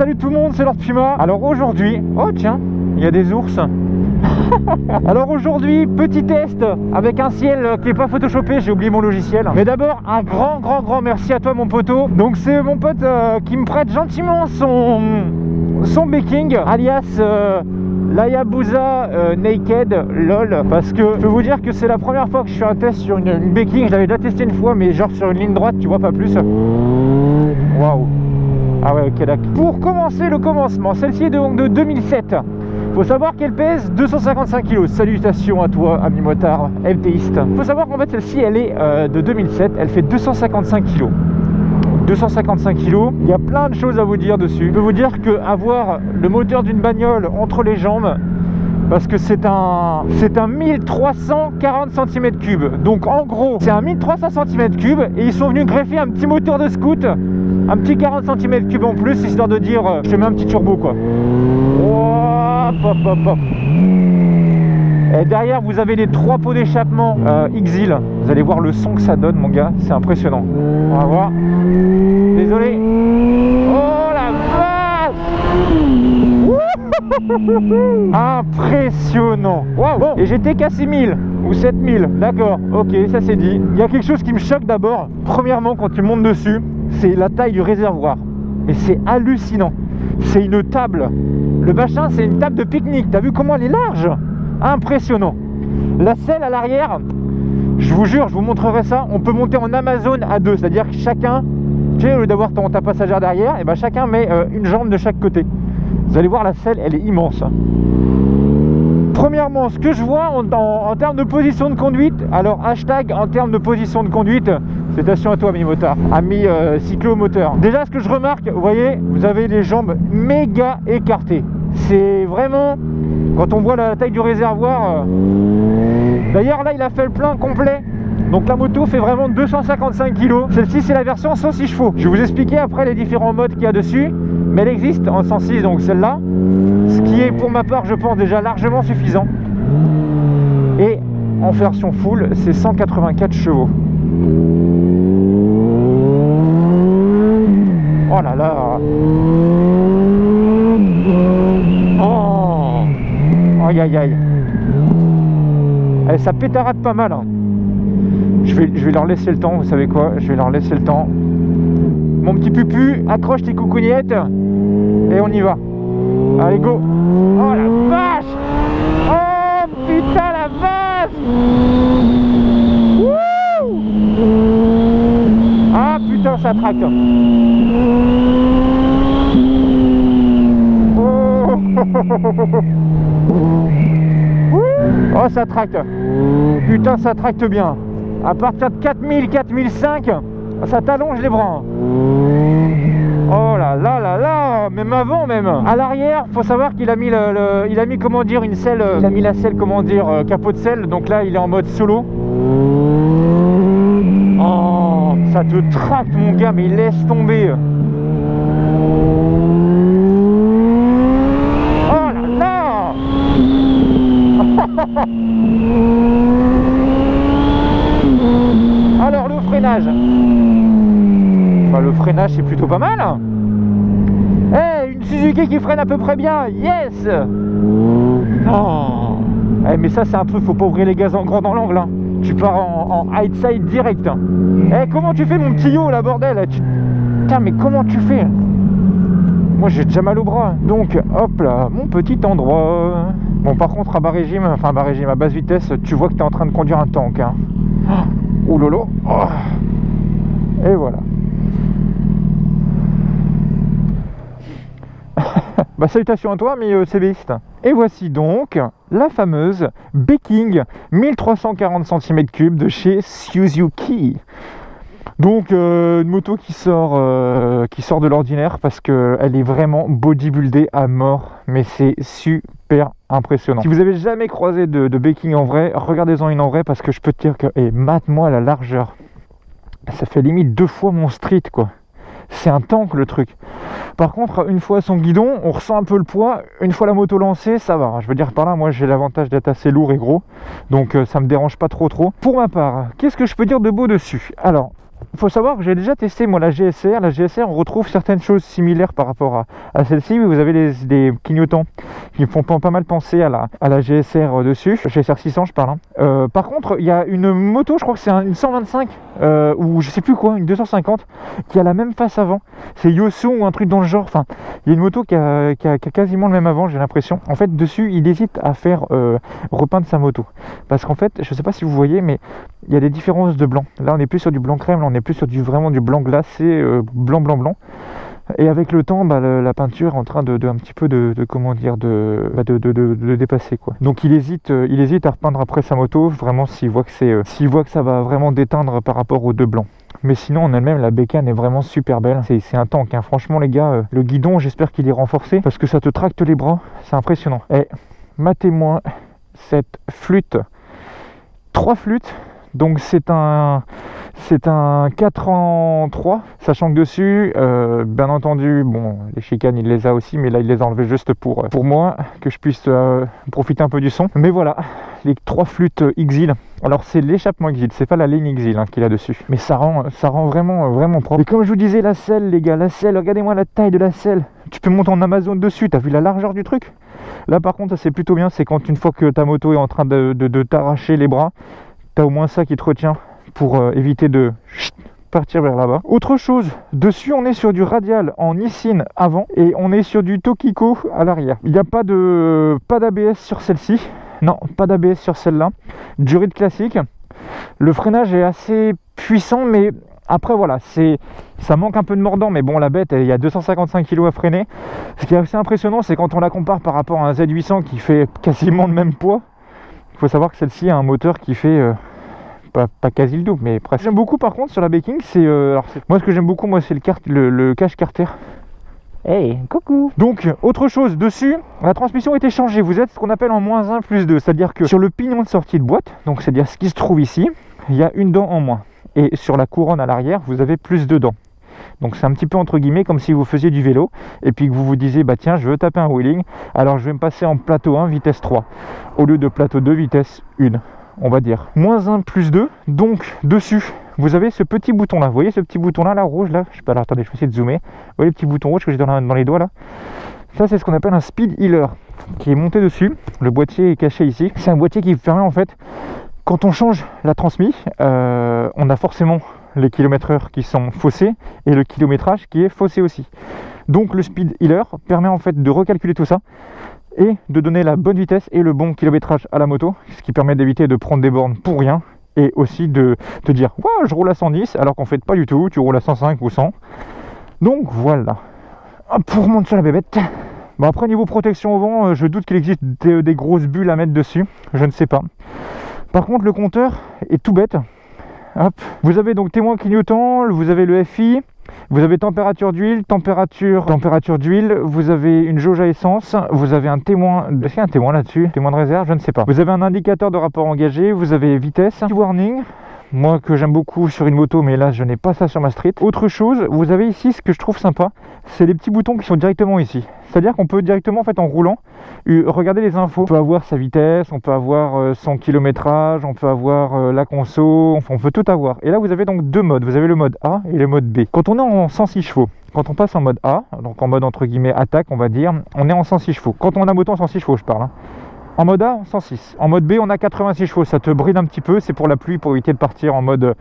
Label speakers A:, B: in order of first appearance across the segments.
A: Salut tout le monde, c'est Lord Puma. Alors aujourd'hui, oh tiens, il y a des ours. Alors aujourd'hui, petit test avec un ciel qui n'est pas photoshopé, j'ai oublié mon logiciel. Mais d'abord, un grand merci à toi mon poteau. Donc c'est mon pote qui me prête gentiment son baking, alias l'Hayabusa Naked LOL. Parce que je peux vous dire que c'est la première fois que je fais un test sur une baking. Je l'avais déjà testé une fois, mais genre sur une ligne droite, tu vois, pas plus. Waouh. Ah ouais, ok, d'accord. Pour commencer le commencement, celle-ci est donc de 2007. Faut savoir qu'elle pèse 255 kg. Salutations à toi, ami motard, MTiste. Faut savoir qu'en fait, celle-ci, elle est de 2007. Elle fait 255 kg. 255 kg. Il y a plein de choses à vous dire dessus. Je peux vous dire qu'avoir le moteur d'une bagnole entre les jambes, parce que c'est un 1340 cm3. Donc en gros, c'est un 1300 cm3 et ils sont venus greffer un petit moteur de scout, un petit 40 cm3 en plus, histoire de dire je te mets un petit turbo quoi. Hop, hop, hop, hop. Et derrière vous avez les 3 pots d'échappement Exil. Vous allez voir le son que ça donne mon gars, c'est impressionnant. On va voir. Désolé. Oh la vache. Impressionnant. Wow. Bon, et j'étais qu'à 6000 ou 7000, d'accord, ok, ça c'est dit. Il y a quelque chose qui me choque d'abord. Premièrement, quand tu montes dessus, c'est la taille du réservoir. Mais c'est hallucinant. C'est une table. Le machin, c'est une table de pique-nique. T'as vu comment elle est large? Impressionnant. La selle à l'arrière, je vous jure, je vous montrerai ça. On peut monter en Amazon à deux, c'est-à-dire que chacun, tu sais, au lieu d'avoir ta passagère derrière, et ben chacun met une jambe de chaque côté. Vous allez voir, la selle, elle est immense. Premièrement, ce que je vois en termes de position de conduite, alors hashtag en termes de position de conduite, félicitations à toi ami motard, ami cyclomoteur. Déjà ce que je remarque, vous voyez, vous avez les jambes méga écartées. C'est vraiment, quand on voit la taille du réservoir, d'ailleurs là il a fait le plein complet. Donc la moto fait vraiment 255 kg. Celle-ci c'est la version 106 chevaux. Je vais vous expliquer après les différents modes qu'il y a dessus. Mais elle existe en 106, donc celle-là. Ce qui est pour ma part, je pense, déjà largement suffisant. Et en version full, c'est 184 chevaux. Oh là là. Oh. Aïe aïe aïe. Ça pétarade pas mal. Hein. Je vais leur laisser le temps, vous savez quoi? Je vais leur laisser le temps. Mon petit pupu, accroche tes coucougnettes et on y va. Allez, go. Oh la vache. Oh putain la vache. Wouh. Ah putain, ça tracte. Oh ça tracte. Putain, ça tracte bien. À partir de 4000, 4005, ça t'allonge les bras. Oh là là là là, même avant même. À l'arrière, faut savoir qu'il a mis il a mis comment dire une selle, il a mis la selle comment dire capot de selle. Donc là, il est en mode solo. Oh, ça te tracte mon gars, mais laisse tomber. Oh là là. Alors le freinage. Bah, le freinage c'est plutôt pas mal. Hey, une Suzuki qui freine à peu près bien. Yes. Oh. Hey, mais ça c'est un truc, faut pas ouvrir les gaz en grand dans l'angle. Hein. Tu pars en high side direct. Hein. Hey, comment tu fais mon petit yo là bordel? Putain mais comment tu fais? Moi j'ai déjà mal au bras. Donc hop là, mon petit endroit. Bon par contre à bas régime, enfin à bas régime, à basse vitesse, tu vois que tu es en train de conduire un tank. Hein. Oh lolo. Oh. Et voilà. Bah salutations à toi mais CBiste. Et voici donc la fameuse Baking 1340 cm3 de chez Suzuki. Donc une moto qui sort de l'ordinaire parce qu'elle est vraiment bodybuildée à mort, mais c'est super impressionnant. Si vous avez jamais croisé de baking en vrai, regardez-en une en vrai parce que je peux te dire que, mate-moi la largeur, ça fait limite 2 fois mon street quoi. C'est un tank le truc. Par contre, une fois son guidon, on ressent un peu le poids. Une fois la moto lancée, ça va. Je veux dire par là, moi j'ai l'avantage d'être assez lourd et gros, donc ça me dérange pas trop. Pour ma part, qu'est-ce que je peux dire de beau dessus? Alors, il faut savoir que j'ai déjà testé moi la GSR. La GSR, on retrouve certaines choses similaires par rapport à celle-ci. Vous avez des clignotants qui me font pas mal penser à la GSR dessus. GSR 600 je parle. Par contre, il y a une moto, je crois que c'est une 125 ou je sais plus quoi, une 250 qui a la même face avant. C'est Yosso ou un truc dans le genre. Enfin, il y a une moto qui a quasiment le même avant, j'ai l'impression. En fait, dessus, il hésite à faire repeindre sa moto. Parce qu'en fait, je sais pas si vous voyez, mais il y a des différences de blanc. Là, on est plus sur du blanc crème, là, on est plus sur vraiment du blanc glacé, blanc. Et avec le temps, la peinture est en train un petit peu de dépasser, quoi. Donc il hésite à repeindre après sa moto, vraiment s'il voit que ça va vraiment déteindre par rapport aux deux blancs. Mais sinon en elle-même, la bécane est vraiment super belle. C'est un tank, hein. Franchement les gars, le guidon, j'espère qu'il est renforcé parce que ça te tracte les bras, c'est impressionnant. Et matez-moi cette flûte, 3 flûtes. Donc c'est un 4 en 3, sachant que dessus, bien entendu, bon, les chicanes il les a aussi, mais là il les a enlevées juste pour moi, que je puisse profiter un peu du son. Mais voilà, les 3 flûtes Exil. Alors c'est l'échappement Exil, c'est pas la ligne Exil qu'il a dessus, mais ça rend vraiment propre. Et comme je vous disais, la selle les gars, la selle, regardez-moi la taille de la selle. Tu peux monter en Amazon dessus, t'as vu la largeur du truc? Là par contre, ça c'est plutôt bien, c'est quand une fois que ta moto est en train de t'arracher les bras, t'as au moins ça qui te retient pour éviter de partir vers là-bas. Autre chose, dessus on est sur du radial en Nissin avant et on est sur du Tokiko à l'arrière. Il n'y a pas d'ABS sur celle-ci. Non, pas d'ABS sur celle-là. Du rythme classique. Le freinage est assez puissant, mais après voilà, ça manque un peu de mordant, mais bon, la bête, il y a 255 kg à freiner. Ce qui est assez impressionnant, c'est quand on la compare par rapport à un Z800 qui fait quasiment le même poids. Il faut savoir que celle-ci a un moteur qui fait pas quasi le double, mais presque. J'aime beaucoup par contre sur la Baking, moi ce que j'aime beaucoup, c'est le cache carter. Hey, coucou. Donc autre chose, dessus la transmission a été changée. Vous êtes ce qu'on appelle en -1 + 2, c'est à dire que sur le pignon de sortie de boîte, donc c'est à dire ce qui se trouve ici, il y a une dent en moins, et sur la couronne à l'arrière vous avez plus de dents. Donc c'est un petit peu entre guillemets comme si vous faisiez du vélo et puis que vous vous disiez bah tiens, je veux taper un wheeling, alors je vais me passer en plateau 1 vitesse 3 au lieu de plateau 2 vitesse 1, on va dire. -1 + 2, donc dessus vous avez ce petit bouton là, vous voyez ce petit bouton là, rouge là, je sais pas, alors attendez, je vais essayer de zoomer. Vous voyez le petit bouton rouge que j'ai dans les doigts là, ça c'est ce qu'on appelle un speed healer qui est monté dessus. Le boîtier est caché ici, c'est un boîtier qui permet en fait, quand on change la transmission, on a forcément les km/h qui sont faussés et le kilométrage qui est faussé aussi. Donc le speed healer permet en fait de recalculer tout ça et de donner la bonne vitesse et le bon kilométrage à la moto, ce qui permet d'éviter de prendre des bornes pour rien et aussi de te dire ouais, je roule à 110 alors qu'en fait pas du tout, tu roules à 105 ou 100. Donc voilà. Hop, on remonte sur la bébête. Bon, après niveau protection au vent, je doute qu'il existe des grosses bulles à mettre dessus, je ne sais pas. Par contre le compteur est tout bête. Hop. Vous avez donc témoin clignotant, vous avez le FI, vous avez température d'huile, température d'huile, vous avez une jauge à essence, vous avez un témoin, est-ce qu'il y a un témoin là-dessus, témoin de réserve, je ne sais pas. Vous avez un indicateur de rapport engagé, vous avez vitesse, warning, moi que j'aime beaucoup sur une moto, mais là je n'ai pas ça sur ma street. Autre chose, vous avez ici ce que je trouve sympa, c'est les petits boutons qui sont directement ici. C'est-à-dire qu'on peut directement en fait en roulant regarder les infos. On peut avoir sa vitesse, on peut avoir son kilométrage, on peut avoir la conso, enfin, on peut tout avoir. Et là vous avez donc deux modes, vous avez le mode A et le mode B. Quand on est en 106 chevaux, quand on passe en mode A, donc en mode entre guillemets attaque on va dire, on est en 106 chevaux. Quand on a moto en 106 chevaux je parle, hein. En mode A, 106. En mode B, on a 86 chevaux. Ça te bride un petit peu. C'est pour la pluie, pour éviter de partir en mode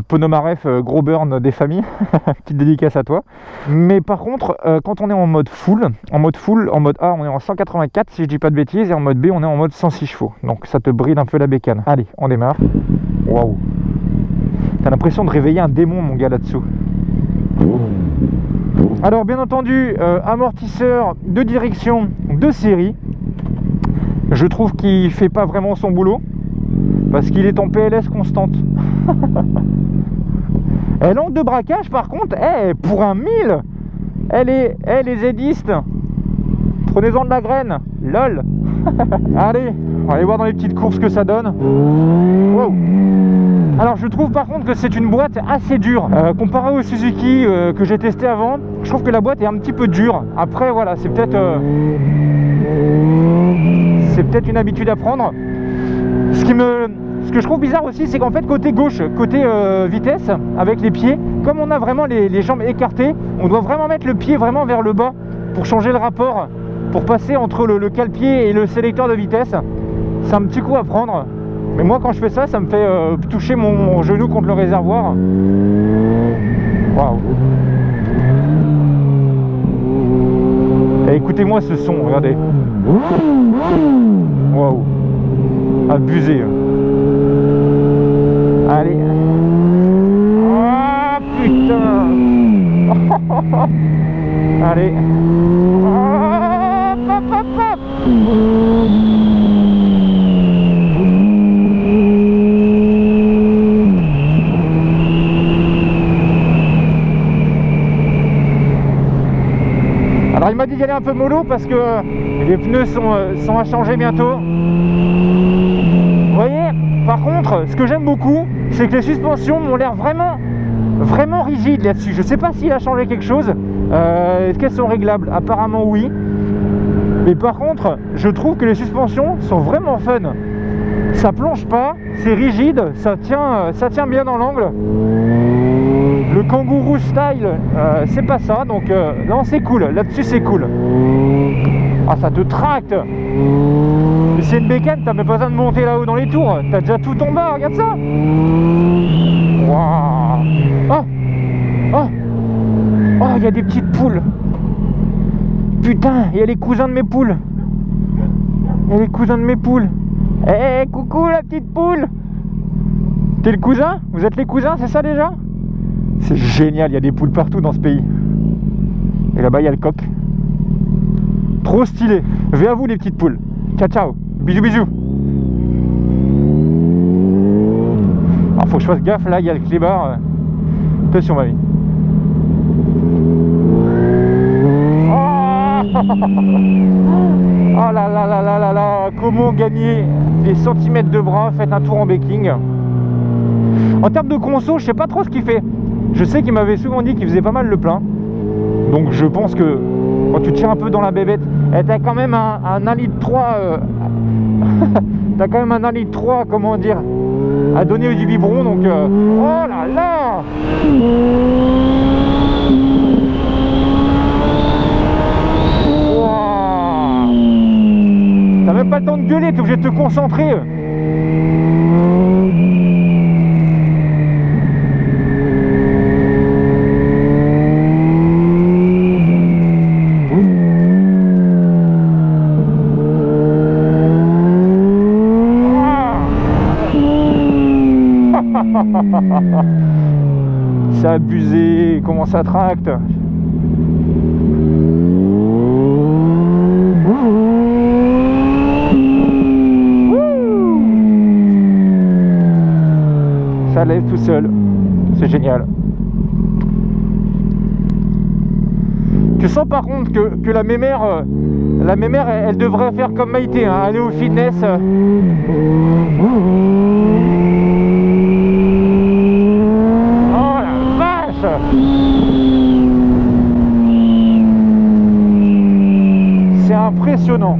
A: Ponomareff, gros burn des familles. Petite dédicace à toi. Mais par contre, quand on est en mode full, en mode A, on est en 184 si je dis pas de bêtises. Et en mode B, on est en mode 106 chevaux. Donc ça te bride un peu la bécane. Allez, on démarre. Waouh. T'as l'impression de réveiller un démon, mon gars, là-dessous. Alors, bien entendu, amortisseur de direction de série. Je trouve qu'il fait pas vraiment son boulot parce qu'il est en PLS constante. Et l'angle de braquage par contre, pour un 1000, les zédistes, prenez-en de la graine, lol. Allez, on va aller voir dans les petites courbes ce que ça donne. Wow. Alors je trouve par contre que c'est une boîte assez dure comparé au Suzuki que j'ai testé avant. Je trouve que la boîte est un petit peu dure. Après voilà, c'est peut-être une habitude à prendre. Ce ce que je trouve bizarre aussi, c'est qu'en fait côté gauche, côté vitesse, avec les pieds, comme on a vraiment les jambes écartées, on doit vraiment mettre le pied vraiment vers le bas pour changer le rapport, pour passer entre le cale-pied et le sélecteur de vitesse. C'est un petit coup à prendre, mais moi quand je fais ça, ça me fait toucher mon genou contre le réservoir. Waouh. Et écoutez-moi ce son, regardez. Waouh. Abusé. Allez. Ah putain. Allez. Hop, hop, hop, hop. Alors il m'a dit d'y aller un peu mollo parce que les pneus sont à changer bientôt. Vous voyez, par contre, ce que j'aime beaucoup, c'est que les suspensions m'ont l'air vraiment rigides là-dessus. Je sais pas s'il a changé quelque chose. Est-ce qu'elles sont réglables? Apparemment oui. Mais par contre, je trouve que les suspensions sont vraiment fun. Ça plonge pas, c'est rigide, ça tient bien dans l'angle. Le kangourou style, c'est pas ça, donc non, c'est cool, là-dessus c'est cool. Ah, ça te tracte. Mais c'est une bécane, t'as même pas besoin de monter là-haut dans les tours, t'as déjà tout en bas, regarde ça. Waouh. Oh, oh, oh, il y a des petites poules. Putain, il y a les cousins de mes poules. Il y a les cousins de mes poules. Eh, coucou la petite poule. T'es le cousin? Vous êtes les cousins, c'est ça déjà? C'est génial, il y a des poules partout dans ce pays. Et là-bas, il y a le coq. Trop stylé. Vais à vous les petites poules. Ciao, ciao. Bisous, bisous. Alors, faut que je fasse gaffe, là, il y a le clébard. Attention, ma vie. Oh là là là là là là. Comment gagner des centimètres de bras? Faites un tour en baking. En termes de conso, je sais pas trop ce qu'il fait. Je sais qu'il m'avait souvent dit qu'il faisait pas mal le plein. Donc je pense que quand tu tires un peu dans la bébête, t'as quand même un 1,3 litre. T'as quand même un 1,3 litre, comment dire, à donner du biberon. Donc oh là là. Wow. T'as même pas le temps de gueuler, t'es obligé de te concentrer. C'est abusé, comment ça tracte. Ça lève tout seul, c'est génial. Tu sens par contre que la mémère, elle devrait faire comme Maïté, hein, aller au fitness. C'est impressionnant.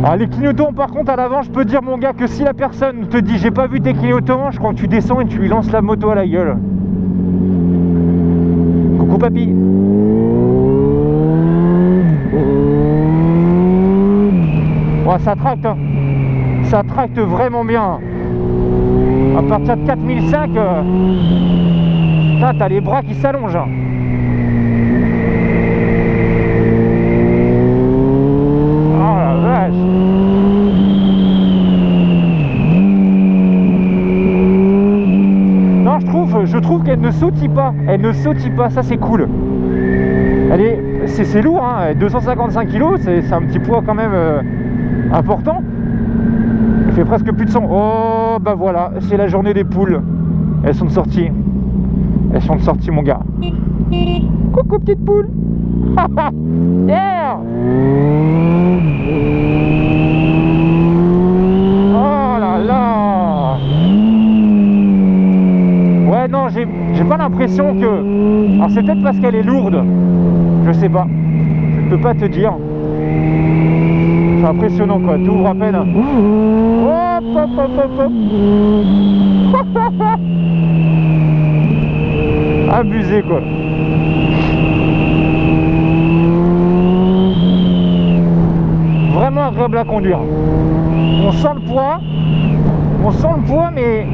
A: Alors les clignotants par contre à l'avant, je peux dire mon gars que si la personne te dit j'ai pas vu tes clignotants, je crois que tu descends et tu lui lances la moto à la gueule. Coucou papy. Oh, ça tracte, hein. Ça tracte vraiment bien. À partir de 4005, t'as les bras qui s'allongent. Oh la vache. Non, je trouve qu'elle ne sautille pas. Elle ne sautille pas, ça c'est cool. C'est lourd, hein. 255 kg, c'est un petit poids quand même important. Il fait presque plus de 100. Oh bah voilà, c'est la journée des poules. Elles sont de sortie. Elles sont de sortie mon gars. Coucou petite poule. Yeah. Oh là là. Ouais non, j'ai pas l'impression que... Alors c'est peut-être parce qu'elle est lourde. Je sais pas. Je peux pas te dire. C'est impressionnant quoi, tu ouvres à peine. Hop, hop, hop, hop, hop. Abusé quoi. Vraiment agréable à conduire. On sent le poids. On sent le poids mais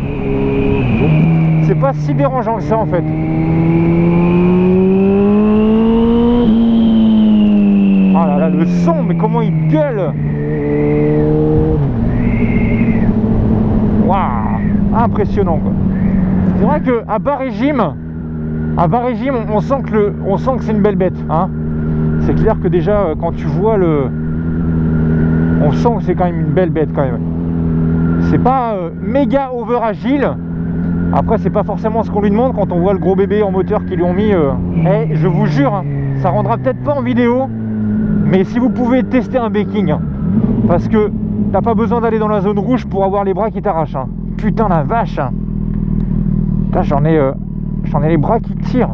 A: c'est pas si dérangeant que ça en fait. Oh là là, le son, mais comment il gueule! Waouh! Impressionnant quoi. C'est vrai qu'à bas régime, on sent que c'est une belle bête. Hein, c'est clair que déjà quand tu vois on sent que c'est quand même une belle bête quand même. C'est pas méga over agile. Après c'est pas forcément ce qu'on lui demande quand on voit le gros bébé en moteur qu'ils lui ont mis. Et je vous jure, hein, ça rendra peut-être pas en vidéo. Mais si vous pouvez tester un baking, hein, parce que t'as pas besoin d'aller dans la zone rouge pour avoir les bras qui t'arrachent. Hein. Putain la vache. Hein. Putain, j'en ai les bras qui tirent.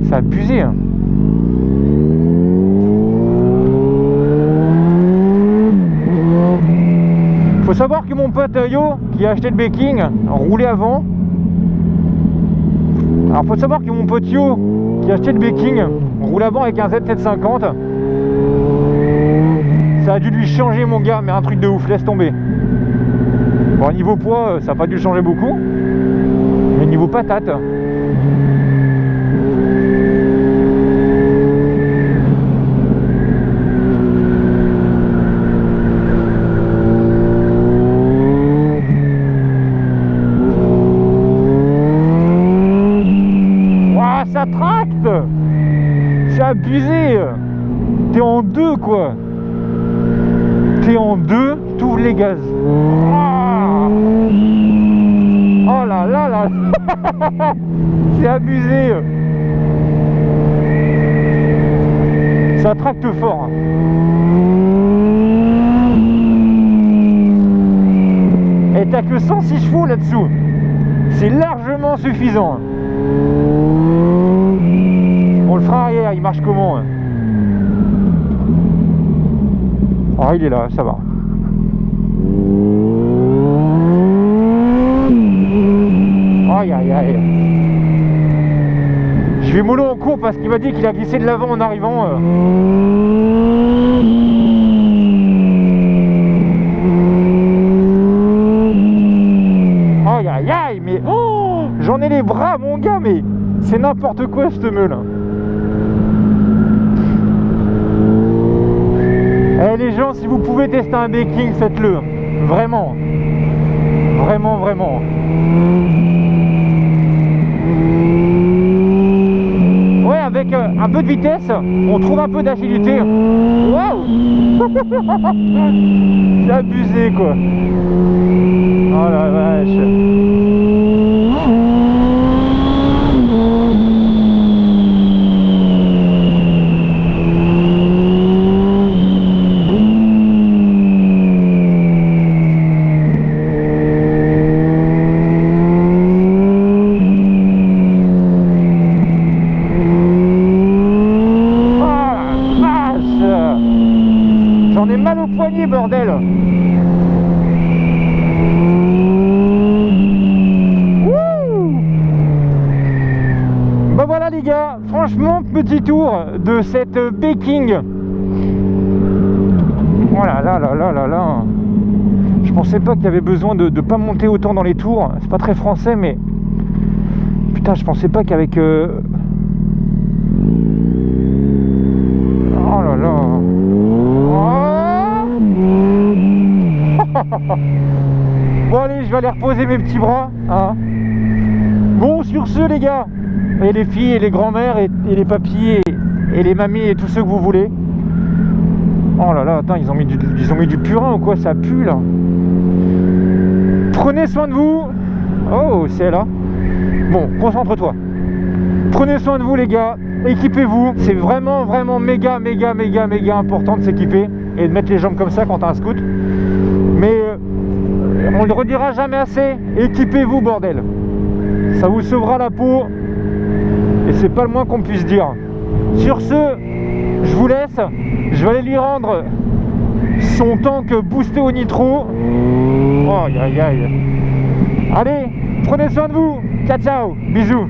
A: C'est abusé. Hein. Faut savoir que mon pote Yo, qui a acheté le baking, roulé avant. Alors faut savoir que mon pote Yo, qui a acheté le baking, roule avant avec un Z750. Ça a dû lui changer mon gars, mais un truc de ouf, laisse tomber. Bon, niveau poids, ça n'a pas dû changer beaucoup. Mais niveau patate. Ouah, ça tracte. C'est abusé. T'es en deux quoi. T'es en deux, t'ouvres les gaz. Oh là là là. C'est abusé. Ça tracte fort. Et t'as que 106 chevaux là-dessous. C'est largement suffisant. Bon, le frein arrière, il marche comment? Oh, il est là, ça va. Aïe aïe aïe. Je vais mollo en cours parce qu'il m'a dit qu'il a glissé de l'avant en arrivant. Aïe aïe aïe, mais oh, j'en ai les bras mon gars, mais c'est n'importe quoi cette meule. Eh les gens, si vous pouvez tester un baking, faites-le. Vraiment. Vraiment, vraiment. Ouais, avec un peu de vitesse, on trouve un peu d'agilité. Waouh. C'est abusé quoi. Oh la vache. Bordel. Bah voilà les gars, franchement petit tour de cette baking. Oh là là là là là là. Je pensais pas qu'il y avait besoin de pas monter autant dans les tours. C'est pas très français mais putain je pensais pas qu'avec oh là là. Bon allez, je vais aller reposer mes petits bras hein. Bon sur ce les gars, et les filles et les grands-mères et les papis et les mamies et tous ceux que vous voulez. Oh là là, attends, ils ont mis du purin ou quoi? Ça pue là. Prenez soin de vous. Oh c'est là. Bon, concentre-toi. Prenez soin de vous les gars, équipez-vous. C'est vraiment vraiment méga important de s'équiper et de mettre les jambes comme ça quand t'as un scoot. Mais on ne le redira jamais assez, équipez-vous bordel. Ça vous sauvera la peau et c'est pas le moins qu'on puisse dire. Sur ce, je vous laisse, je vais aller lui rendre Son tank boosté au nitro. Oh aïe aïe. Allez, prenez soin de vous. Ciao ciao, bisous.